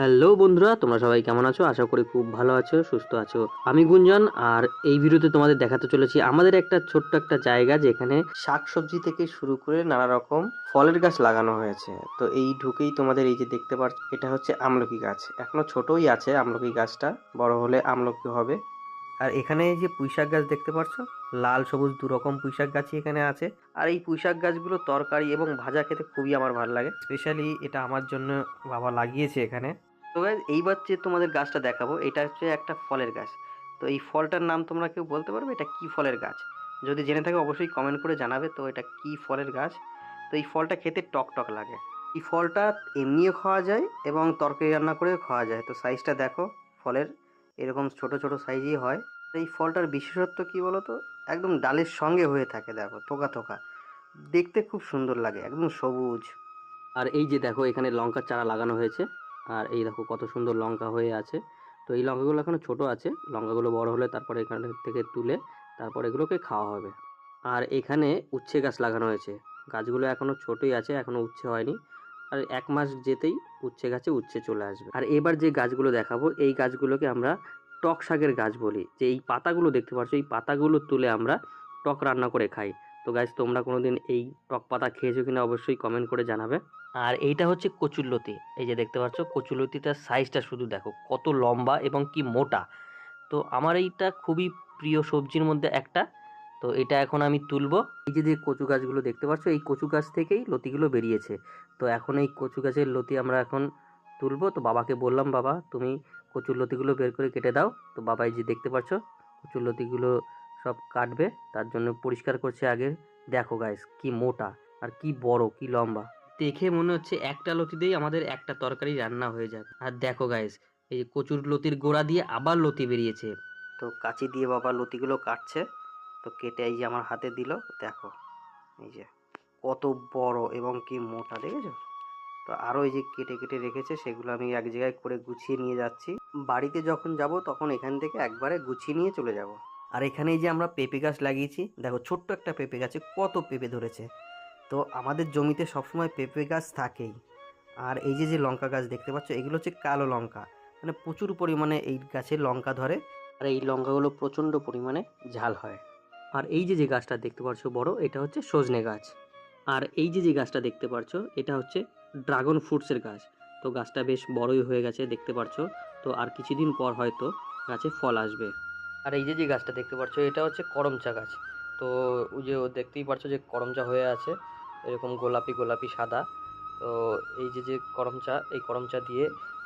Hello বন্ধুরা, তোমরা সবাই কেমন আছো? আশা করি খুব ভালো আছো, সুস্থ আছো। আমি গুঞ্জন, আর এই ভিডিওতে তোমাদের দেখাতে চলেছি আমাদের একটা ছোট্ট একটা জায়গা যেখানে শাকসবজি থেকে শুরু করে নানা রকম ফলের গাছ লাগানো হয়েছে। তো এই ঢুকেই তোমাদের এই যে দেখতে পাচ্ছ, এটা হচ্ছে আমলকি গাছ। এখনো ছোটই আছে আমলকি গাছটা, বড় হলে আমলকি হবে। আর এখানে এই যে পুঁইশাক গাছ দেখতে পাচ্ছ, লাল সবুজ দু রকম পুঁইশাক গাছই এখানে আছে। আর এই পুঁইশাক গাছগুলো তরকারি এবং ভাজা খেতে খুবই আমার ভালো লাগে। স্পেশালি এটা আমার জন্য বাবা লাগিয়েছে এখানে। তো গাইজ, এইবার যে তোমাদের গাছটা দেখাবো, এটা হচ্ছে একটা ফলের গাছ। তো এই ফলটার নাম তোমরা কেউ বলতে পারবে এটা কি ফলের গাছ? যদি জেনে থাকে অবশ্যই কমেন্ট করে জানাবে তো এটা কি ফলের গাছ। তো এই ফলটা খেতে টক টক লাগে। এই ফলটা এমনিও খাওয়া যায় এবং তরকারি রান্না করেও খাওয়া যায়। তো সাইজটা দেখো ফলের, এরকম ছোট ছোট সাইজই হয়। এই ফলটার বিশেষত্ব কি বলতো, একদম ডালের সঙ্গে হয়ে থাকে, দেখো থোকা থোকা, দেখতে খুব সুন্দর লাগে, একদম সবুজ। আর এই যে দেখো এখানে লঙ্কার চারা লাগানো হয়েছে। আর এই দেখো কত সুন্দর লঙ্কা হয়ে আছে। তো এই লঙ্কাগুলো এখনো ছোট আছে, লঙ্কাগুলো বড় হলে তারপরে এখান থেকে তুলে তারপর এগুলোকে খাওয়া হবে। আর এখানে উচ্ছে গাছ লাগানো হয়েছে। গাছগুলো এখনো ছোটই আছে, এখনো উচ্ছে হয়নি। আর 1 মাস যেতেই উচ্ছে গাছে উচ্ছে চলে আসবে। আর এবার যে গাছগুলো দেখাবো, এই গাছগুলোকে আমরা টক শাকের গাছ বলি। যে এই পাতাগুলো দেখতে পাচ্ছ, এই পাতাগুলো তুলে আমরা টক রান্না করে খাই। তো গাইস, তোমরা কোনোদিন এই টক পাতা খেয়েছো কিনা অবশ্যই কমেন্ট করে জানাবে। আর এইটা হচ্ছে কচুরলতি। এই যে দেখতে পাচ্ছ কচুরলতিটার সাইজটা শুধু দেখো কত লম্বা এবং কি মোটা। তো আমার এইটা খুবই প্রিয় সবজির মধ্যে একটা। তো এটা এখন আমি তুলবো। এই যে কচু গাছগুলো দেখতে পাচ্ছ, এই কচু গাছ থেকেই লতিগুলো বেরিয়েছে। তো এখন এই কচু গাছের লতি আমরা এখন তুলবো। তো বাবাকে বললাম, বাবা তুমি কচুর লতিগুলো বের করে কেটে দাও। তো বাবা এই যে দেখতে পাচ্ছ কচুর লতিগুলো সব কাটবে, তার জন্য পরিষ্কার করছে আগে। দেখো গাইস কি মোটা আর কি বড় কি লম্বা, দেখে মনে হচ্ছে একটা লতিতেই আমাদের একটা তরকারি রান্না হয়ে যাবে। আর দেখো গাইস, এই যে কচুর লতির গোড়া দিয়ে আবার লতি বেরিয়েছে। তো কাঁচি দিয়ে বাবা লতিগুলো কাটছে। তো কেটে এই যে আমার হাতে দিল, দেখো এই যে কত বড় এবং কি মোটা, দেখেছো? তো আরও এই যে কেটে কেটে রেখেছে, সেগুলো আমি এক জায়গায় করে গুছিয়ে নিয়ে যাচ্ছি। বাড়িতে যখন যাব তখন এখান থেকে একবারে গুছিয়ে নিয়ে চলে যাব। আর এখানে এই যে আমরা পেঁপে গাছ লাগিয়েছি, দেখো ছোট্ট একটা পেঁপে গাছে কত পেঁপে ধরেছে। তো আমাদের জমিতে সবসময় পেঁপে গাছ থাকেই। আর এই যে যে লঙ্কা গাছ দেখতে পাচ্ছ, এগুলো হচ্ছে কালো লঙ্কা। মানে প্রচুর পরিমাণে এই গাছে লঙ্কা ধরে। আর এই লঙ্কাগুলো প্রচণ্ড পরিমাণে ঝাল হয়। আর এই যে যে গাছটা দেখতে পাচ্ছ বড়, এটা হচ্ছে সজনে গাছ। আর এই যে যে গাছটা দেখতে পাচ্ছ, এটা হচ্ছে ড্রাগন ফ্রুটসের গাছ। তো গাছটা বেশ বড়ই হয়ে গেছে দেখতে পাচ্ছ। তো আর কিছুদিন পর হয়তো গাছে ফল আসবে। আর এই যে যে গাছটা দেখতে পাচ্ছ, এটা হচ্ছে করমচা গাছ। তো ওই যে দেখতেই পাচ্ছ যে করমচা হয়ে আছে, এরকম গোলাপি গোলাপি সাদা। তো এই যে যে করমচা, এই করমচা দিয়ে